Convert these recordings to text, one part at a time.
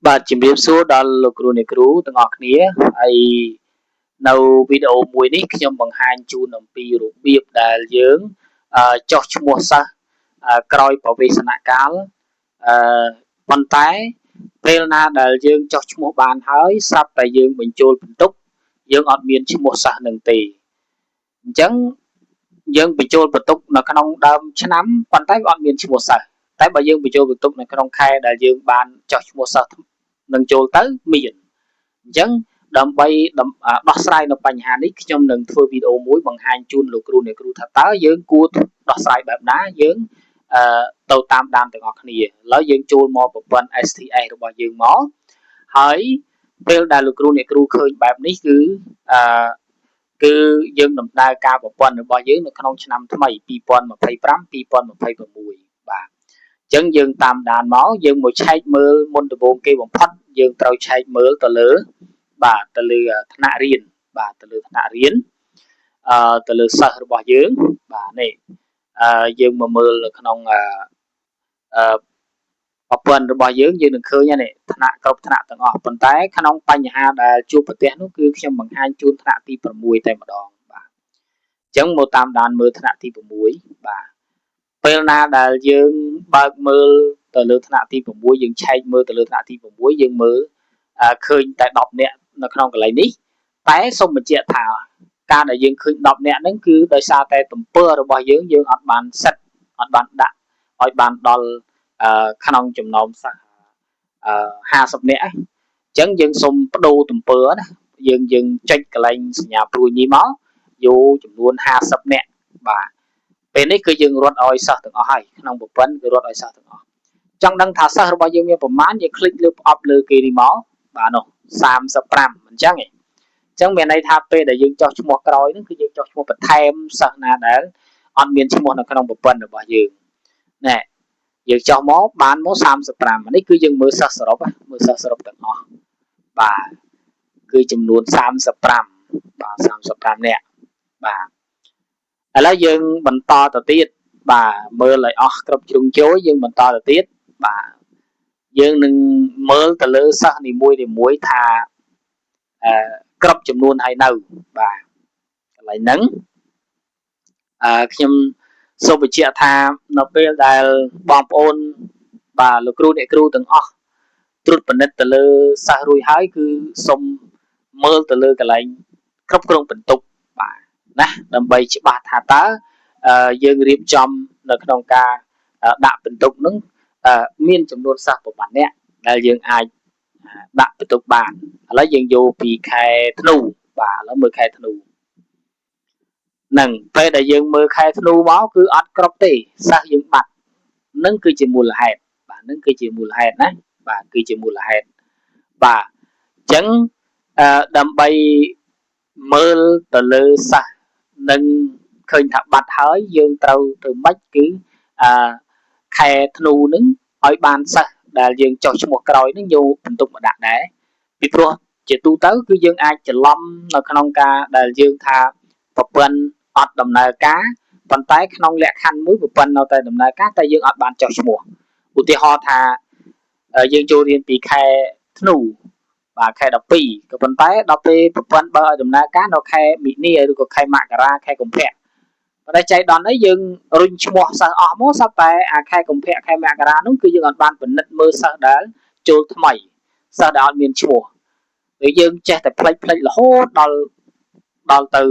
បាទជំរាបសួរដល់លោកគ្រូអ្នកគ្រូទាំងអស់គ្នាហើយនៅវីដេអូមួយនេះខ្ញុំបង្ហាញជូនអំពីរបៀបដែលយើងចុះឈ្មោះសិស្សក្រោយប្រវេសនកាលអឺប៉ុន្តែពេលណាដែលយើងចុះឈ្មោះបានហើយស្រាប់តែយើងបញ្ចូលបន្ទុកយើងអត់មានឈ្មោះសិស្សនឹងទេអញ្ចឹងយើងបញ្ចូលបន្ទុកនៅក្នុងដើមឆ្នាំប៉ុន្តែវាអត់មានឈ្មោះសិស្សតែបើយើងបញ្ចូលបន្ទុកនៅក្នុងខែដែលយើងបានចុះឈ្មោះសិស្សនឹងចូលទៅមានអញ្ចឹងដើម្បីដោះស្រាយនៅបញ្ហានេះខ្ញុំនឹងធ្វើវីដេអូមួយបង្ហាញជូនលោកគ្រូអ្នកគ្រូថាតើយើងគួរដោះស្រាយបែបណាយើងទៅតាមដានទាំងអស់គ្នាឥឡូវយើងចូលមកប្រព័ន្ធ STS របស់យើងមកហើយពេលដែលលោកគ្រូអ្នកគ្រូឃើញបែបនេះគឺយើងដំណើរការប្រព័ន្ធរបស់យើងនៅក្នុងឆ្នាំថ្មី2025-2026បាទអញ្ចឹងយើងតាមដានមកយើងមកឆែកមើលមុនដំបូងគេបំផុតយើងត្រូវឆែកមើលទៅលើបាទទៅលើថ្នាក់រៀនបាទទៅលើថ្នាក់រៀនទៅលើសិស្សរបស់យើងបាទនេះយើងមកមើលនៅក្នុងប្រព័ន្ធរបស់យើងនឹងឃើញនេះថ្នាក់គ្រប់ថ្នាក់ទាំងអស់ប៉ុន្តែក្នុងបញ្ហាដែលជួបប្រទះនោះគឺខ្ញុំបង្ហាញជូនថ្នាក់ទី6តែម្ដងបាទអញ្ចឹងមកតាមដានមើលថ្នាក់ទី6បាទពេលណាដែលយើងបើកមើលទៅលើថ្នាក់ទី6យើងឆែកមើលទៅលើថ្នាក់ទី6យើងមើលឃើញតែ10នាក់នៅក្នុងកន្លែងនេះតែសូមបញ្ជាក់ថាការដែលយើងឃើញ10នាក់ហ្នឹងគឺដោយសារតែទំព័ររបស់យើងអត់បានសិតអត់បានដាក់ឲ្យបានដល់ក្នុងចំណោមសិស្ស50នាក់អញ្ចឹងយើងសូមបដូរទំព័រណាយើងចុចកន្លែងសញ្ញាព្រួយនេះមកយកចំនួន50នាក់បាទពេលនេះគឺយើងរត់ឲ្យសិស្សទាំងអស់ហើយក្នុងប្រព័ន្ធគឺរត់ឲ្យសិស្សទាំងអស់ចង់ដឹងថាសិស្សរបស់យើងមានប្រមាណយើងคลิกលើផ្អប់លើគេនេះមកបាទនោះ35អញ្ចឹងឯងអញ្ចឹងមានន័យថាពេលដែលយើងចុះឈ្មោះក្រោយហ្នឹងគឺយើងចុះឈ្មោះបន្ថែមសិស្សណាដែលអត់មានឈ្មោះនៅក្នុងប្រព័ន្ធរបស់យើងណែយើងចុះមកបានមក35នេះគឺយើងមើលសិស្សសរុបមើលសិស្សសរុបទាំងអស់បាទគឺចំនួន35បាទ35នាក់បាទឥឡូវយើងបន្តទៅទៀតបាទមើលឲ្យអស់គ្រប់ជ្រុងជ្រោយយើងបន្តទៅទៀតបាទយើងនឹងមើលទៅលើសិស្សនីមួយថាគ្រប់ចំនួនហើយនៅបាទកន្លែងហ្នឹងខ្ញុំសូមបញ្ជាក់ថានៅពេលដែលបងប្អូនបាទលោកគ្រូអ្នកគ្រូទាំងអស់ត្រួតពិនិត្យទៅលើសិស្សរួចហើយគឺសូមមើលទៅលើកន្លែងគ្រប់គ្រងបន្ទុកបាទណាដើម្បីច្បាស់ថាតើយើងរៀបចំនៅក្នុងការដាក់បន្ទុកនឹងមានចំនួនសិស្សប្រមាណអ្នកដែលយើងអាចដាក់បន្ទុកបានឥឡូវយើងយកពីខែធ្នូបាទឥឡូវមើលខែធ្នូនឹងពេលដែលយើងមើលខែធ្នូមកគឺអត់គ្រប់ទេសិស្សយើងបាត់នឹងគឺជាមូលហេតុបាទនឹងគឺជាមូលហេតុណាបាទគឺជាមូលហេតុបាទអញ្ចឹងដើម្បីមើលទៅលើសិស្សនឹងឃើញថាបាត់ហើយយើងត្រូវធ្វើម៉េចគឺខែធ្នូនឹងឲ្យបានសិស្សដែលយើងចុះឈ្មោះក្រោយនឹងយកបន្ទុកមកដាក់ដែរពីព្រោះជាទូទៅគឺយើងអាចច្រឡំនៅក្នុងការដែលយើងថាប្រព័ន្ធអត់ដំណើរការប៉ុន្តែក្នុងលក្ខខណ្ឌមួយប្រព័ន្ធនៅតែដំណើរការតែយើងអត់បានចុះឈ្មោះឧទាហរណ៍ថាយើងចូលរៀនពីខែធ្នូបាទខែ12ក៏ប៉ុន្តែដល់ពេលប្រព័ន្ធបើឲ្យដំណើរការនៅខែមីនាឬក៏ខែមករាខែកុម្ភៈប៉ុន្តែចៃដន្យនេះយើងរុញឈ្មោះសិស្សអស់មកសតែអាខែកុម្ភៈខែមករានោះគឺយើងអត់បានពិនិត្យមើលសិស្សដែលចូលថ្មីសិស្សដែលអត់មានឈ្មោះឬយើងចេះតែផ្លេចរហូតដល់ទៅ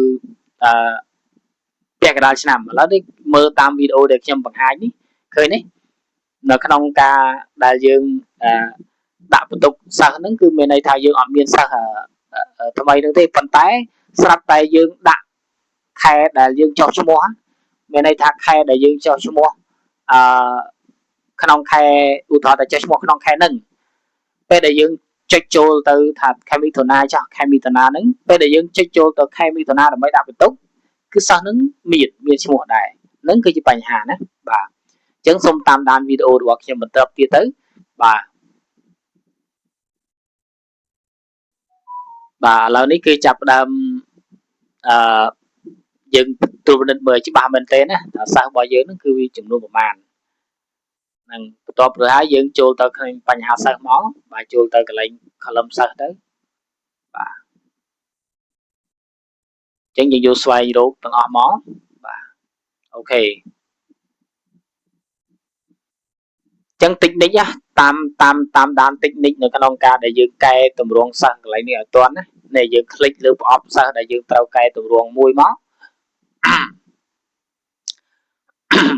ពាក់កណ្ដាលឆ្នាំឥឡូវនេះមើលតាមវីដេអូដែលខ្ញុំបង្ហាញនេះឃើញទេនៅក្នុងការដែលយើងដាក់បន្ទុកសិស្សហ្នឹងគឺមានន័យថាយើងអត់មានសិស្សថ្មីនឹងទេប៉ុន្តែស្រាប់តែយើងដាក់ខែដែលយើងចុះឈ្មោះមានន័យថាខែដែលយើងចុះឈ្មោះក្នុងខែឧទាហរណ៍តែចុះឈ្មោះក្នុងខែហ្នឹងពេលដែលយើងចុចចូលទៅថាខែមិថុនាចុះខែមិថុនាហ្នឹងពេលដែលយើងចុចចូលទៅខែមិថុនាដើម្បីដាក់បន្ទុកគឺសិស្សហ្នឹងមានឈ្មោះដែរហ្នឹងគឺជាបញ្ហាណាបាទអញ្ចឹងសូមតាមដានវីដេអូរបស់ខ្ញុំបន្តទៀតទៅបាទបាទឥឡូវនេះគឺចាប់ផ្ដើមយើងត្រួតពិនិត្យមើលច្បាស់មែនទែនណាថាសិស្សរបស់យើងហ្នឹងគឺវាចំនួនប្រមាណហ្នឹង បន្ទាប់rồiហើយយើងចូលទៅឃើញបញ្ហាសិស្សមកបាទចូលទៅកន្លែង column សិស្សទៅបាទអញ្ចឹងយើងយកស្វែងរកទាំងអស់មកបាទអូខេអញ្ចឹង technique តាមដាន technique នៅក្នុងការដែលយើងកែតម្រង់សិស្សកន្លែងនេះឲ្យទាន់ណានេះយើងคลิกលើប្រអប់សិស្សដែលយើងត្រូវកែតម្រង់មួយមក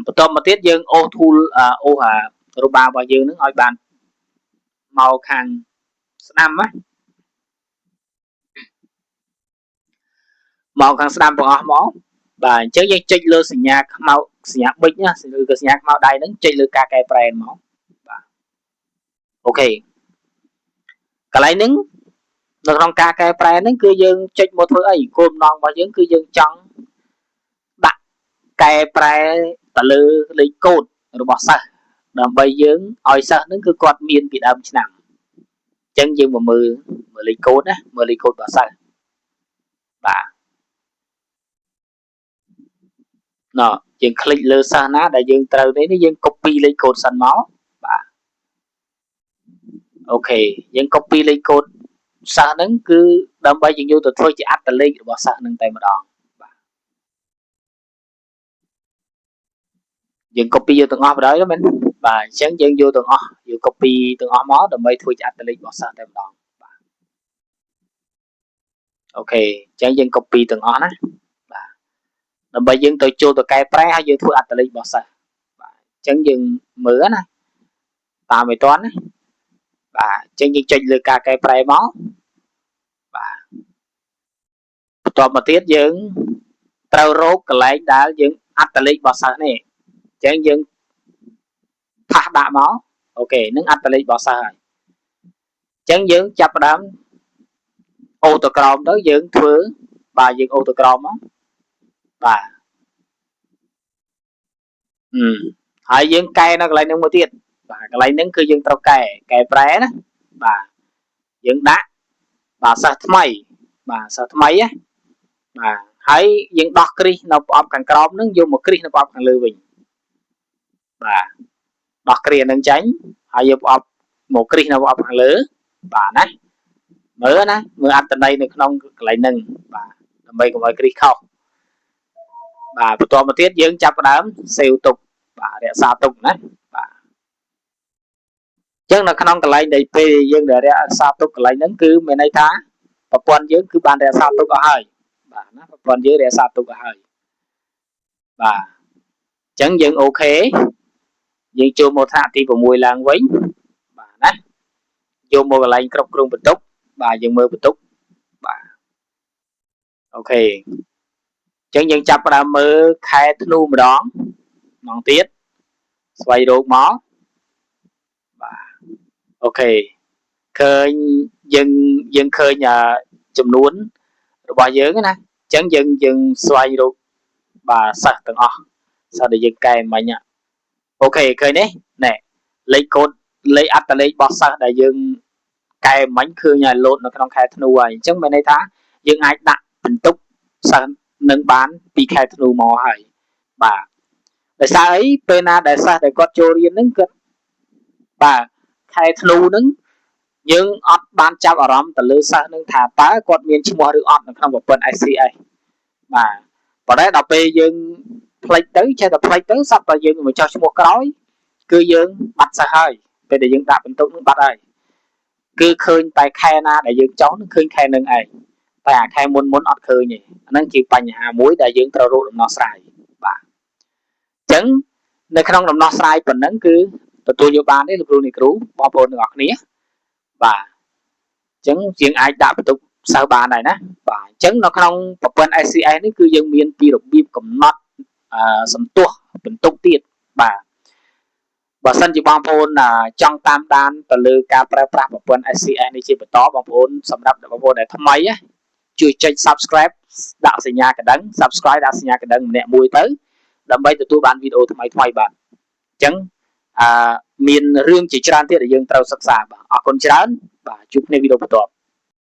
បន្តមកទៀតយើងអូស tool អូសរបារបស់យើងនឹងឲ្យបានមកខាងស្ដាំណាមកខាងស្ដាំទាំងអស់មកបាទអញ្ចឹងយើងចុចលើសញ្ញាខ្មៅសញ្ញាប៊ិចណាឬក៏សញ្ញាខ្មៅដៃហ្នឹងចុចលើការកែប្រែមកបាទអូខេកន្លែងហ្នឹងនៅក្នុងការកែប្រែហ្នឹងគឺយើងចុចមកធ្វើអីគោលបំណងរបស់យើងគឺយើងចង់ដាក់កែប្រែទៅលើលេខកូដរបស់សិស្សដើម្បីយើងឲ្យសិស្សហ្នឹងគឺគាត់មានពីដើមឆ្នាំអញ្ចឹងយើងមកមើលលេខកូដណាមើលលេខកូដរបស់សិស្សបាទណ៎យើងคลิกលើសិស្សណាដែលយើងត្រូវនេះយើង copy លេខកូដសិនមកបាទអូខេយើង copy លេខកូដសិស្សហ្នឹងគឺដើម្បីយើងយកទៅធ្វើជាអត្តលេខរបស់សិស្សហ្នឹងតែម្ដងបាទយើង copy យកទាំងអស់បណ្ដោយមែនបាទអញ្ចឹងយើងយកទាំងអស់យក copy ទាំងអស់មកដើម្បីធ្វើជាអត្តលេខរបស់សិស្សតែម្ដងបាទអូខេអញ្ចឹងយើង copy ទាំងអស់ណាបាទដើម្បីយើងទៅចូលទៅកែប្រែហើយយើងធ្វើអត្តលេខរបស់សិស្សបាទអញ្ចឹងយើងមើលណាតាមឲ្យតាន់ណាបាទអញ្ចឹងយើងចុចលើការកែប្រែមកបាទបន្ទាប់មកទៀតយើងត្រូវរកកន្លែងដែលយើងអត្តលេខរបស់សិស្សនេះអញ្ចឹងយើងផាសដាក់មកអូខេនឹងអត្តលេខរបស់សិស្សហើយអញ្ចឹងយើងចាប់ផ្ដើមអូសទៅក្រោមទៅយើងធ្វើបាទយើងអូសទៅក្រោមមកបាទហើយយើងកែនៅកន្លែងហ្នឹងមួយទៀតបាទកន្លែងហ្នឹងគឺយើងត្រូវកែប្រែណាបាទយើងដាក់បាទសិស្សថ្មីបាទសិស្សថ្មីណាបាទហើយយើងដោះគ្រីសនៅប្រអប់ខាងក្រោមហ្នឹងយកមកគ្រីសនៅប្រអប់ខាងលើវិញបាទដោះគ្រីសហ្នឹងចាញ់ហើយយកប្រអប់មកគ្រីសនៅប្រអប់ខាងលើបាទណាមើលណាមើលអត្តន័យនៅក្នុងកន្លែងហ្នឹងបាទដើម្បីកុំឲ្យគ្រីសខុសបាទបន្តមកទៀតយើងចាប់ផ្ដើម save ទុកបាទរក្សាទុកណាបាទអញ្ចឹងនៅក្នុងកន្លែងដែលពេលយើងដែលរក្សាទុកកន្លែងហ្នឹងគឺមានន័យថាប្រព័ន្ធយើងគឺបានរក្សាទុកអស់ហើយបាទណាប្រព័ន្ធយើងរក្សាទុកអស់ហើយបាទអញ្ចឹងយើងអូខេយើងចូលមកថ្នាក់ទី6ឡើងវិញបាទណាយកមកកន្លែងគ្រប់គ្រងបន្ទុកបាទយើងមើលបន្ទុកបាទអូខេអញ្ចឹងយើងចាប់ផ្ដើមមើលខែធ្នូម្ដងទៀតស្វែងរកមកបាទអូខេឃើញយើងឃើញចំនួនរបស់យើងណាអញ្ចឹងយើងស្វែងរកបាទសិស្សទាំងអស់សិស្សដែលយើងកែមិញអូខេឃើញទេណែលេខកូដលេខអត្តលេខរបស់សិស្សដែលយើងកែមិញឃើញឲ្យលោតនៅក្នុងខែធ្នូហើយអញ្ចឹងមានន័យថាយើងអាចដាក់បន្ទុកសិស្សនឹងបានពីខែធ្នូមកហើយបាទដោយសារអីពេលណាដែលសិស្សដែលគាត់ចូលរៀនហ្នឹងគាត់បាទខែធ្នូហ្នឹងយើងអត់បានចាប់អារម្មណ៍ទៅលើសិស្សនឹងថាតើគាត់មានឈ្មោះឬអត់នៅក្នុងប្រព័ន្ធ SCS បាទប៉ុន្តែដល់ពេលយើងផ្លេចទៅចេះតែផ្លេចទៅសត្វតែយើងមកចោះឈ្មោះក្រោយគឺយើងបាត់សិស្សហើយពេលដែលយើងដាក់បន្ទុកនឹងបាត់ហើយគឺឃើញតែខែណាដែលយើងចោះនឹងឃើញខែនឹងឯងតែអាខែមុនអត់ឃើញទេអាហ្នឹងជាបញ្ហាមួយដែលយើងត្រូវរកដំណោះស្រាយបាទអញ្ចឹងនៅក្នុងដំណោះស្រាយប៉ុណ្ណឹងគឺទទួលយកបានទេលោកគ្រូអ្នកគ្រូបងប្អូនទាំងអស់គ្នាបាទអញ្ចឹងយើងអាចដាក់បន្ទុកសិស្សបានដែរណាបាទអញ្ចឹងនៅក្នុងប្រព័ន្ធ SCS នេះគឺយើងមានពីរបៀបកំណត់សន្ទុះបន្ទុកទៀតបាទបើសិនជាបងប្អូនចង់តាមដានទៅលើការប្រើប្រាស់ប្រព័ន្ធ SCS នេះជាបន្តបងប្អូនសម្រាប់បងប្អូនដែលថ្មីជួយចុច Subscribe ដាក់សញ្ញាកណ្ដឹង Subscribe ដាក់សញ្ញាកណ្ដឹងម្នាក់មួយទៅដើម្បីទទួលបានវីដេអូថ្មីបាទអញ្ចឹងមានរឿងជាច្រើនទៀតដែលយើងត្រូវសិក្សាបាទអរគុណច្រើនបាទជួបគ្នាវីដេអូបន្ទាប់